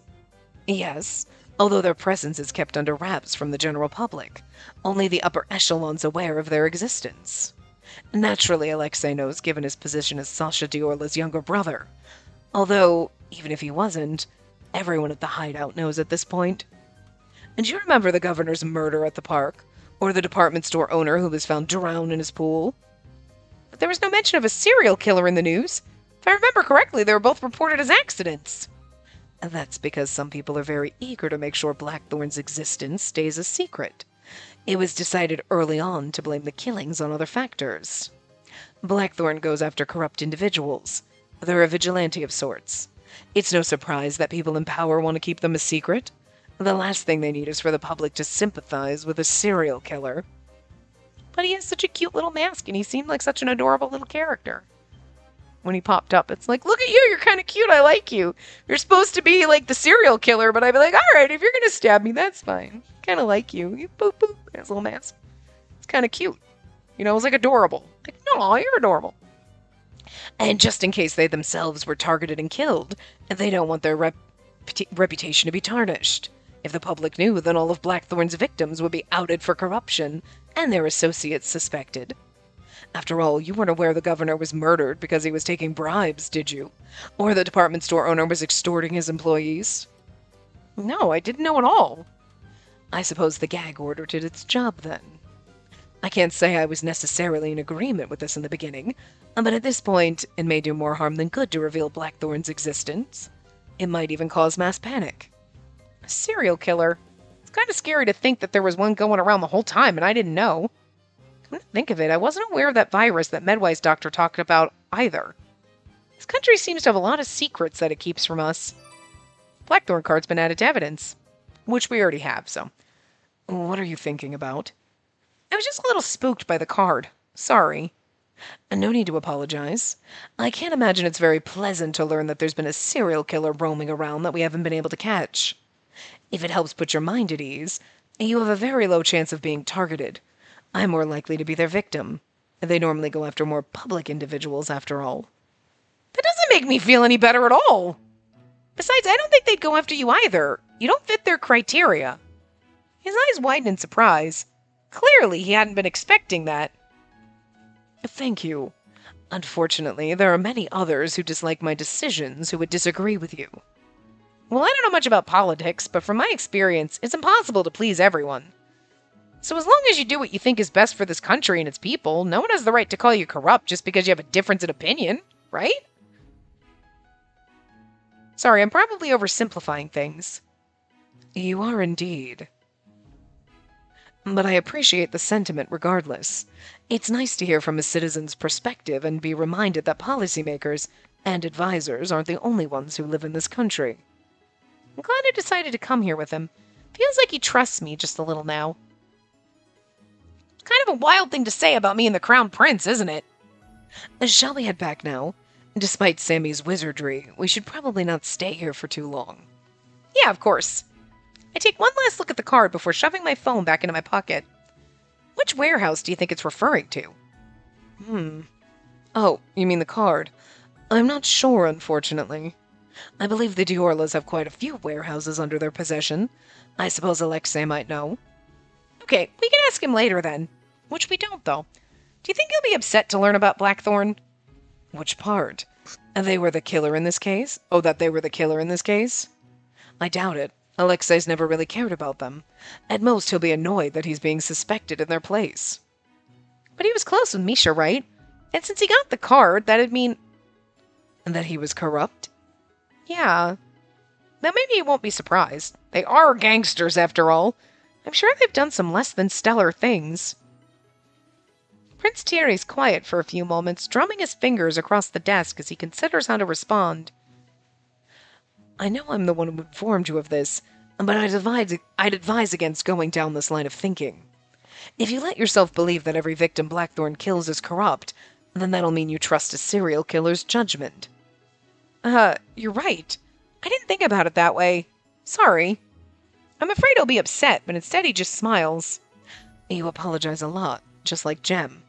Yes, although their presence is kept under wraps from the general public. Only the upper echelons aware of their existence. Naturally, Alexei knows, given his position as Sasha Diorla's younger brother. Although, even if he wasn't, everyone at the hideout knows at this point. And do you remember the governor's murder at the park? Or the department store owner who was found drowned in his pool? But there was no mention of a serial killer in the news. If I remember correctly, they were both reported as accidents. And that's because some people are very eager to make sure Blackthorn's existence stays a secret. It was decided early on to blame the killings on other factors. Blackthorn goes after corrupt individuals. They're a vigilante of sorts. It's no surprise that people in power want to keep them a secret. The last thing they need is for the public to sympathize with a serial killer. But he has such a cute little mask, and he seemed like such an adorable little character. when he popped up. It's like, look at you, you're kind of cute, I like you. You're supposed to be like the serial killer, but I'd be like, alright, if you're gonna stab me, that's fine. Kind of like you. You boop boop, his little mask. It's kind of cute. You know, it was like adorable. Like, no, you're adorable. And just in case they themselves were targeted and killed, they don't want their reputation to be tarnished. If the public knew, then all of Blackthorn's victims would be outed for corruption, and their associates suspected. After all, you weren't aware the governor was murdered because he was taking bribes, did you? Or the department store owner was extorting his employees? No, I didn't know at all. I suppose the gag order did its job then. I can't say I was necessarily in agreement with this in the beginning, but at this point, it may do more harm than good to reveal Blackthorn's existence. It might even cause mass panic. A serial killer? It's kind of scary to think that there was one going around the whole time and I didn't know. Come to think of it, I wasn't aware of that virus that Medway's doctor talked about either. This country seems to have a lot of secrets that it keeps from us. Blackthorn card's been added to evidence, which we already have, so. What are you thinking about? I was just a little spooked by the card. Sorry. No need to apologize. I can't imagine it's very pleasant to learn that there's been a serial killer roaming around that we haven't been able to catch. If it helps put your mind at ease, you have a very low chance of being targeted. I'm more likely to be their victim. They normally go after more public individuals, after all. That doesn't make me feel any better at all. Besides, I don't think they'd go after you either. You don't fit their criteria. His eyes widened in surprise. Clearly, he hadn't been expecting that. Thank you. Unfortunately, there are many others who dislike my decisions who would disagree with you. Well, I don't know much about politics, but from my experience, it's impossible to please everyone. So as long as you do what you think is best for this country and its people, no one has the right to call you corrupt just because you have a difference in opinion, right? Sorry, I'm probably oversimplifying things. You are indeed. But I appreciate the sentiment regardless. It's nice to hear from a citizen's perspective and be reminded that policymakers and advisors aren't the only ones who live in this country. I'm glad I decided to come here with him. Feels like he trusts me just a little now. Kind of a wild thing to say about me and the Crown Prince, isn't it? Shall we head back now? Despite Sammy's wizardry, we should probably not stay here for too long. Yeah, of course. I take one last look at the card before shoving my phone back into my pocket. Which warehouse do you think it's referring to? Oh, you mean the card? I'm not sure, unfortunately. I believe the Diorlas have quite a few warehouses under their possession. I suppose Alexei might know. Okay, we can ask him later then. Which we don't, though. Do you think he'll be upset to learn about Blackthorn? Which part? They were the killer in this case? Oh, that they were the killer in this case? I doubt it. Alexei's never really cared about them. At most, he'll be annoyed that he's being suspected in their place. But he was close with Misha, right? And since he got the card, that'd mean... that he was corrupt? Yeah. Now maybe he won't be surprised. They are gangsters, after all. I'm sure they've done some less than stellar things. Prince Thierry's quiet for a few moments, drumming his fingers across the desk as he considers how to respond. I know I'm the one who informed you of this, but I'd advise against going down this line of thinking. If you let yourself believe that every victim Blackthorn kills is corrupt, then that'll mean you trust a serial killer's judgment. You're right. I didn't think about it that way. Sorry. I'm afraid he'll be upset, but instead he just smiles. You apologize a lot, just like Jem.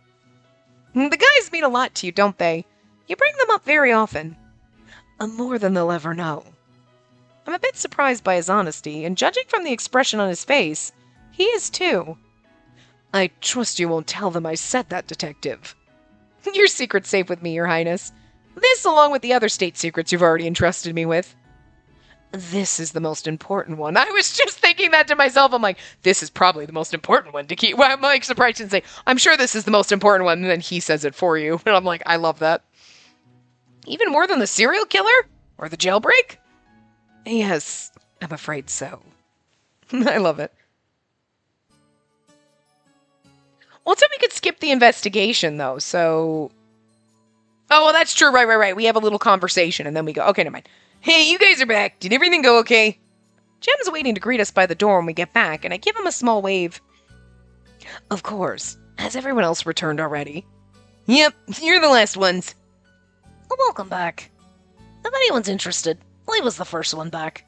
The guys mean a lot to you, don't they? You bring them up very often. More than they'll ever know. I'm a bit surprised by his honesty, and judging from the expression on his face, he is too. I trust you won't tell them I said that, Detective. Your secret's safe with me, Your Highness. This, along with the other state secrets you've already entrusted me with. This is the most important one. I was just thinking that to myself. I'm like, this is probably the most important one to keep. Well, I'm like surprised and say, I'm sure this is the most important one. And then he says it for you. And I'm like, I love that. Even more than the serial killer? Or the jailbreak? Yes, I'm afraid so. I love it. Well, so we could skip the investigation, though, so... Oh, well, that's true. Right. We have a little conversation, and then we go, okay, never mind. Hey, you guys are back. Did everything go okay? Jem's waiting to greet us by the door when we get back, and I give him a small wave. Of course. Has everyone else returned already? Yep, you're the last ones. Welcome back. If anyone's interested, Lee was the first one back.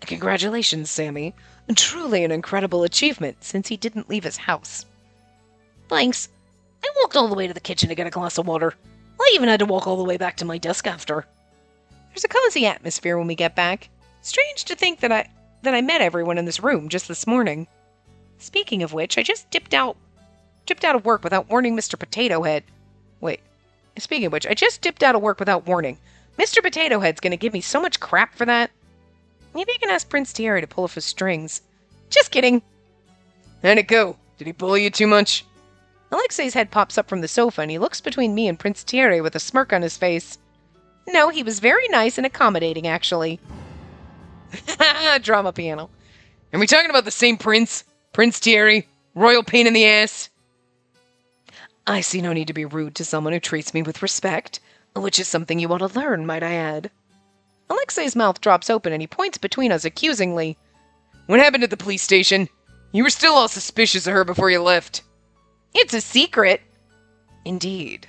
Congratulations, Sammy. Truly an incredible achievement, since he didn't leave his house. Thanks. I walked all the way to the kitchen to get a glass of water. I even had to walk all the way back to my desk after. There's a cozy atmosphere when we get back. Strange to think that I met everyone in this room just this morning. Speaking of which, I just dipped out of work without warning Mr. Potato Head. Wait. Speaking of which, I just dipped out of work without warning. Mr. Potato Head's gonna give me so much crap for that. Maybe I can ask Prince Thierry to pull off his strings. Just kidding. How'd it go? Did he bully you too much? Alexei's head pops up from the sofa and he looks between me and Prince Thierry with a smirk on his face. No, he was very nice and accommodating, actually. Drama piano. Are we talking about the same prince? Prince Thierry? Royal pain in the ass? I see no need to be rude to someone who treats me with respect, which is something you ought to learn, might I add. Alexei's mouth drops open and he points between us accusingly. What happened at the police station? You were still all suspicious of her before you left. It's a secret. Indeed.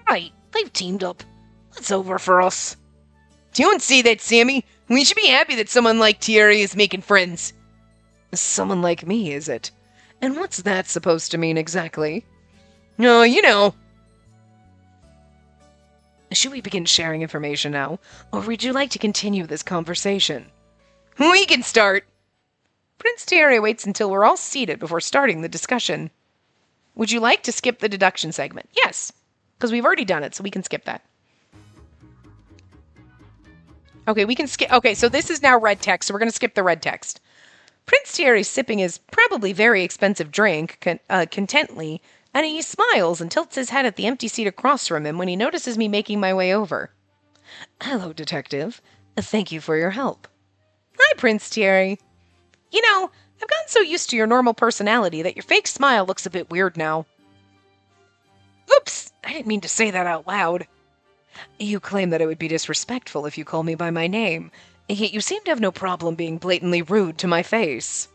Right, they've teamed up. It's over for us. Don't say that, Sammy. We should be happy that someone like Thierry is making friends. Someone like me, is it? And what's that supposed to mean exactly? Oh, you know. Should we begin sharing information now, or would you like to continue this conversation? We can start. Prince Thierry waits until we're all seated before starting the discussion. Would you like to skip the deduction segment? Yes, because we've already done it, so we can skip that. Okay, we can skip. Okay, so this is now red text, so we're going to skip the red text. Prince Thierry's sipping his probably very expensive drink contently, and he smiles and tilts his head at the empty seat across from him when he notices me making my way over. Hello, Detective. Thank you for your help. Hi, Prince Thierry. You know, I've gotten so used to your normal personality that your fake smile looks a bit weird now. Oops, I didn't mean to say that out loud. You claim that it would be disrespectful if you call me by my name, yet you seem to have no problem being blatantly rude to my face.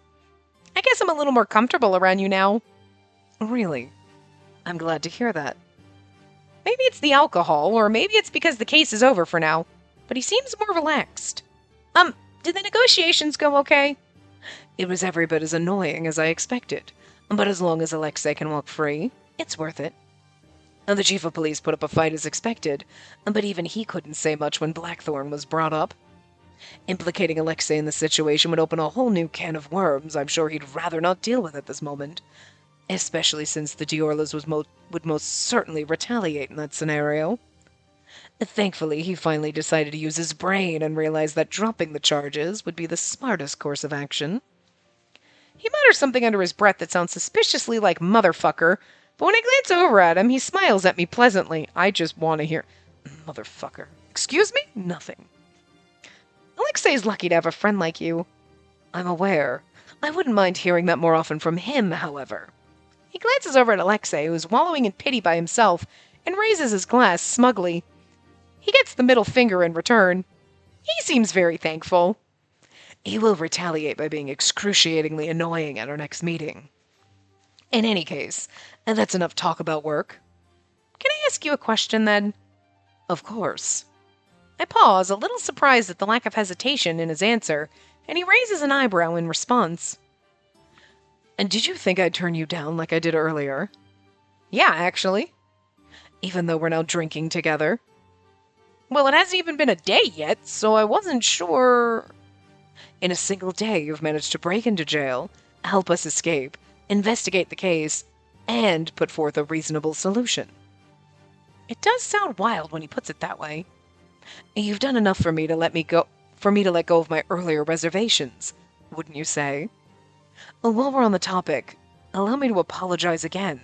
I guess I'm a little more comfortable around you now. Really? I'm glad to hear that. Maybe it's the alcohol, or maybe it's because the case is over for now, but he seems more relaxed. Did the negotiations go okay? It was every bit as annoying as I expected, but as long as Alexei can walk free, it's worth it. The chief of police put up a fight as expected, but even he couldn't say much when Blackthorn was brought up. Implicating Alexei in the situation would open a whole new can of worms I'm sure he'd rather not deal with at this moment, especially since the Diorlas would most certainly retaliate in that scenario. Thankfully, he finally decided to use his brain and realized that dropping the charges would be the smartest course of action. He mutters something under his breath that sounds suspiciously like motherfucker, but when I glance over at him, he smiles at me pleasantly. I just want to hear, motherfucker. Excuse me? Nothing. Alexei's lucky to have a friend like you. I'm aware. I wouldn't mind hearing that more often from him, however. He glances over at Alexei, who is wallowing in pity by himself, and raises his glass smugly. He gets the middle finger in return. He seems very thankful. He will retaliate by being excruciatingly annoying at our next meeting. In any case, that's enough talk about work. Can I ask you a question, then? Of course. I pause, a little surprised at the lack of hesitation in his answer, and he raises an eyebrow in response. And did you think I'd turn you down like I did earlier? Yeah, actually. Even though we're now drinking together? Well, it hasn't even been a day yet, so I wasn't sure. In a single day, you've managed to break into jail, help us escape, investigate the case, and put forth a reasonable solution. It does sound wild when he puts it that way. You've done enough for me to let go of my earlier reservations, wouldn't you say? While we're on the topic, allow me to apologize again.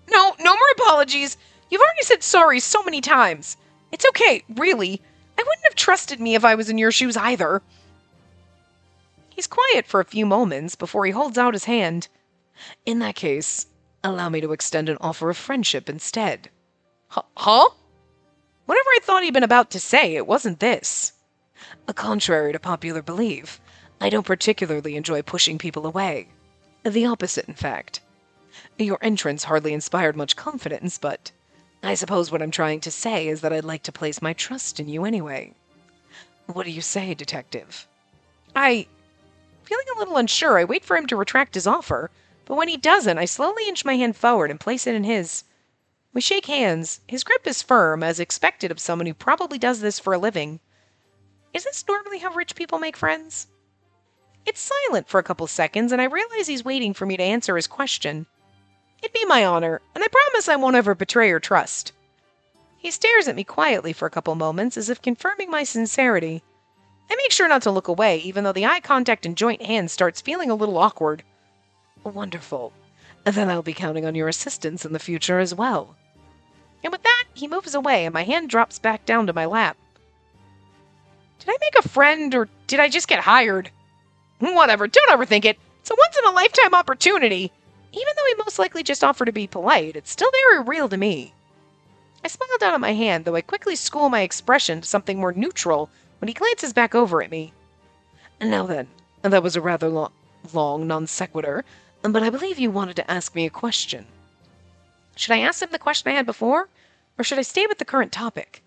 No more apologies! You've already said sorry so many times. It's okay, really. I wouldn't have trusted me if I was in your shoes either. He's quiet for a few moments before he holds out his hand. In that case, allow me to extend an offer of friendship instead. Huh? Whatever I thought he'd been about to say, it wasn't this. Contrary to popular belief, I don't particularly enjoy pushing people away. The opposite, in fact. Your entrance hardly inspired much confidence, but I suppose what I'm trying to say is that I'd like to place my trust in you anyway. What do you say, Detective? Feeling a little unsure, I wait for him to retract his offer, but when he doesn't, I slowly inch my hand forward and place it in his. We shake hands. His grip is firm, as expected of someone who probably does this for a living. Is this normally how rich people make friends? It's silent for a couple seconds, and I realize he's waiting for me to answer his question. It'd be my honor, and I promise I won't ever betray your trust. He stares at me quietly for a couple moments, as if confirming my sincerity. I make sure not to look away, even though the eye contact and joint hands starts feeling a little awkward. Wonderful. Then I'll be counting on your assistance in the future as well. And with that, he moves away, and my hand drops back down to my lap. Did I make a friend, or did I just get hired? Whatever, don't overthink it. It's a once-in-a-lifetime opportunity. Even though he most likely just offered to be polite, it's still very real to me. I smile down at my hand, though I quickly school my expression to something more neutral when he glances back over at me. And now then, that was a rather long non sequitur, but I believe you wanted to ask me a question. Should I ask him the question I had before, or should I stay with the current topic?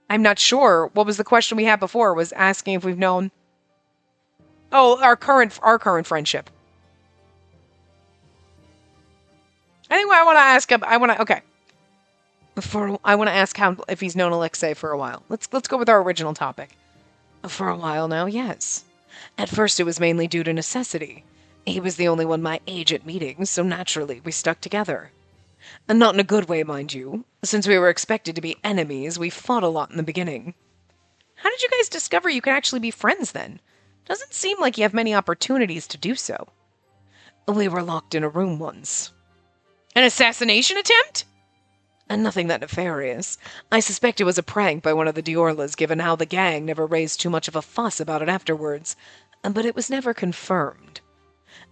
I'm not sure. What was the question we had before? Was asking if we've known... Oh, our current friendship. I think I want to ask him... I want to ask if he's known Alexei for a while. Let's go with our original topic. For a while now, yes. At first it was mainly due to necessity. He was the only one my age at meetings, so naturally we stuck together. And not in a good way, mind you. Since we were expected to be enemies, we fought a lot in the beginning. How did you guys discover you could actually be friends then? Doesn't seem like you have many opportunities to do so. We were locked in a room once. An assassination attempt? And nothing that nefarious. I suspect it was a prank by one of the Diorlas, given how the gang never raised too much of a fuss about it afterwards. But it was never confirmed.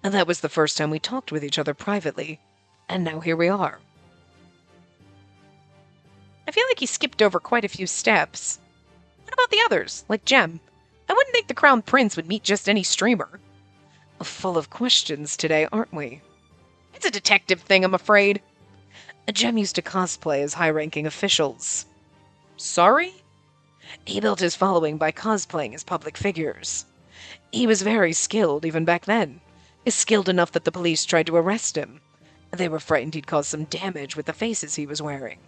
And that was the first time we talked with each other privately. And now here we are. I feel like he skipped over quite a few steps. What about the others, like Jem? I wouldn't think the Crown Prince would meet just any streamer. Full of questions today, aren't we? It's a detective thing, I'm afraid. Jem used to cosplay as high-ranking officials. Sorry? He built his following by cosplaying as public figures. He was very skilled even back then. Skilled enough that the police tried to arrest him. They were frightened he'd cause some damage with the faces he was wearing.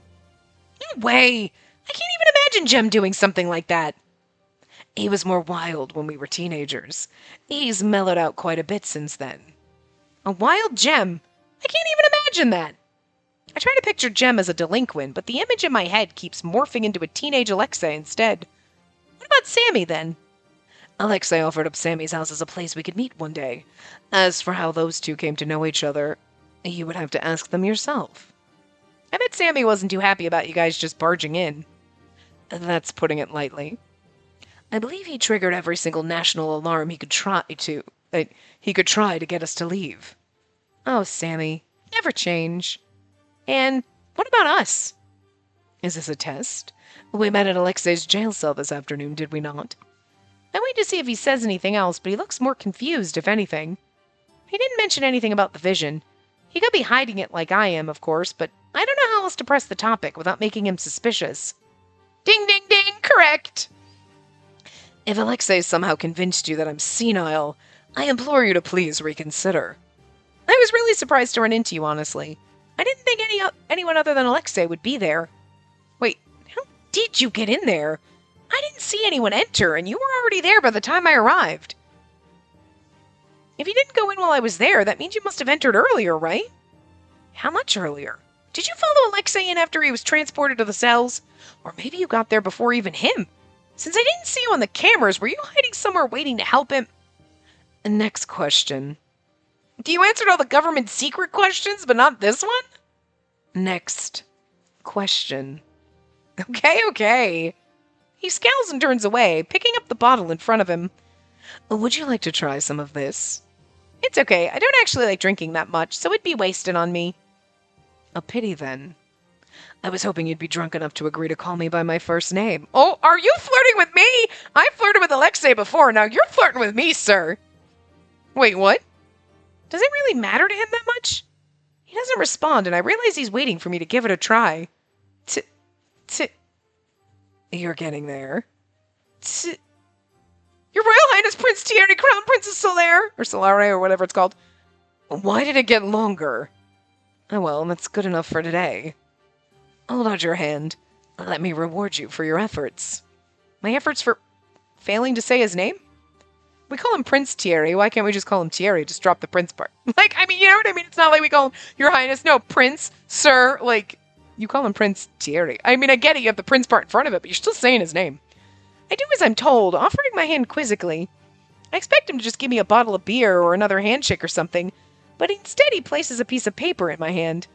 No way! I can't even imagine Jem doing something like that. He was more wild when we were teenagers. He's mellowed out quite a bit since then. A wild Jem? I can't even imagine that. I try to picture Jem as a delinquent, but the image in my head keeps morphing into a teenage Alexei instead. What about Sammy, then? Alexei offered up Sammy's house as a place we could meet one day. As for how those two came to know each other, you would have to ask them yourself. I bet Sammy wasn't too happy about you guys just barging in. That's putting it lightly. I believe he triggered every single national alarm he could try to get us to leave. Oh, Sammy, never change. And what about us? Is this a test? We met at Alexei's jail cell this afternoon, did we not? I wait to see if he says anything else, but he looks more confused, if anything. He didn't mention anything about the vision. He could be hiding it like I am, of course, but I don't know how else to press the topic without making him suspicious. Ding, ding, ding, correct! If Alexei somehow convinced you that I'm senile, I implore you to please reconsider. I was really surprised to run into you, honestly. I didn't think anyone other than Alexei would be there. Wait, how did you get in there? I didn't see anyone enter, and you were already there by the time I arrived. If you didn't go in while I was there, that means you must have entered earlier, right? How much earlier? Did you follow Alexei in after he was transported to the cells? Or maybe you got there before even him? Since I didn't see you on the cameras, were you hiding somewhere waiting to help him? Next question. You answered all the government secret questions, but not this one? Next question. Okay. He scowls and turns away, picking up the bottle in front of him. Would you like to try some of this? It's okay. I don't actually like drinking that much, so it'd be wasted on me. A pity, then. I was hoping you'd be drunk enough to agree to call me by my first name. Oh, are you flirting with me? I flirted with Alexei before. Now you're flirting with me, sir. Wait, what? Does it really matter to him that much? He doesn't respond, and I realize he's waiting for me to give it a try. You're getting there. Your Royal Highness Prince Thierry, Crown Princess Solaire, or Solare, or whatever it's called. Why did it get longer? Oh well, that's good enough for today. Hold out your hand. Let me reward you for your efforts. My efforts for failing to say his name? We call him Prince Thierry. Why can't we just call him Thierry? Just drop the prince part. Like, I mean, you know what I mean? It's not like we call him Your Highness. No, Prince, Sir. Like, you call him Prince Thierry. I mean, I get it. You have the prince part in front of it, but you're still saying his name. I do as I'm told, offering my hand quizzically. I expect him to just give me a bottle of beer or another handshake or something, but instead he places a piece of paper in my hand.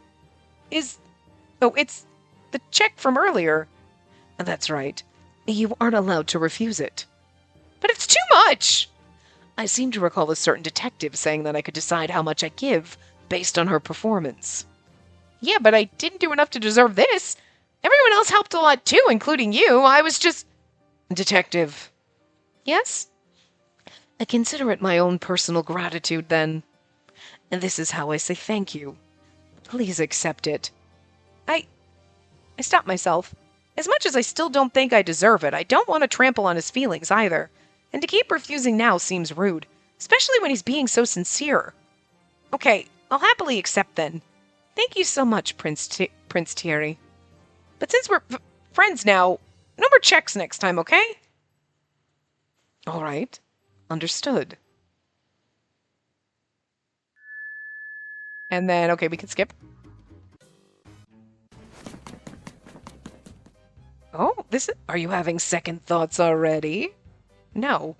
Oh, it's the check from earlier. That's right. You aren't allowed to refuse it. But it's too much! I seem to recall a certain detective saying that I could decide how much I give based on her performance. Yeah, but I didn't do enough to deserve this. Everyone else helped a lot too, including you. I was just... Detective. Yes? I consider it my own personal gratitude, then. And this is how I say thank you. Please accept it. I stopped myself. As much as I still don't think I deserve it, I don't want to trample on his feelings either. And to keep refusing now seems rude, especially when he's being so sincere. Okay, I'll happily accept then. Thank you so much, Prince Thierry. But since we're friends now, no more checks next time, okay? All right. Understood. And then, okay, we can skip. Oh, are you having second thoughts already? No.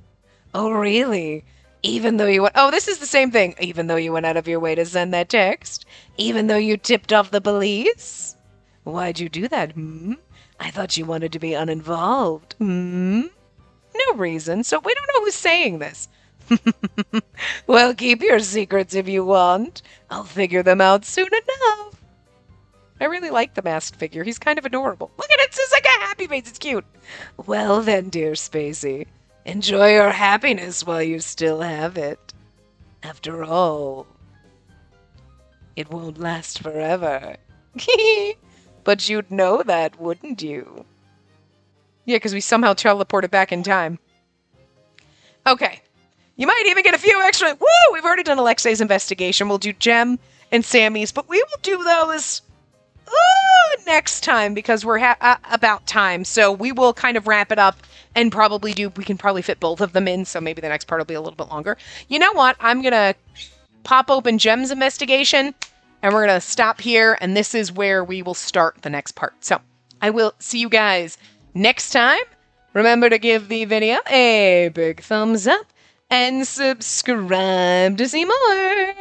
Oh, really? Even though you went... Oh, this is the same thing. Even though you went out of your way to send that text? Even though you tipped off the police? Why'd you do that, I thought you wanted to be uninvolved. No reason, so we don't know who's saying this. Well, keep your secrets if you want. I'll figure them out soon enough. I really like the masked figure. He's kind of adorable. Look at it, it's like a happy face. It's cute. Well then, dear Spacey, enjoy your happiness while you still have it. After all, it won't last forever. But you'd know that, wouldn't you? Yeah, because we somehow teleported back in time. Okay. You might even get a few extra... Woo! We've already done Alexei's investigation. We'll do Jem and Sammy's, but we will do those next time because we're about time. So we will kind of wrap it up and probably we can probably fit both of them in, so maybe the next part will be a little bit longer. You know what? I'm going to pop open Jem's investigation, and we're going to stop here, and this is where we will start the next part. So I will see you guys next time. Remember to give the video a big thumbs up and subscribe to see more.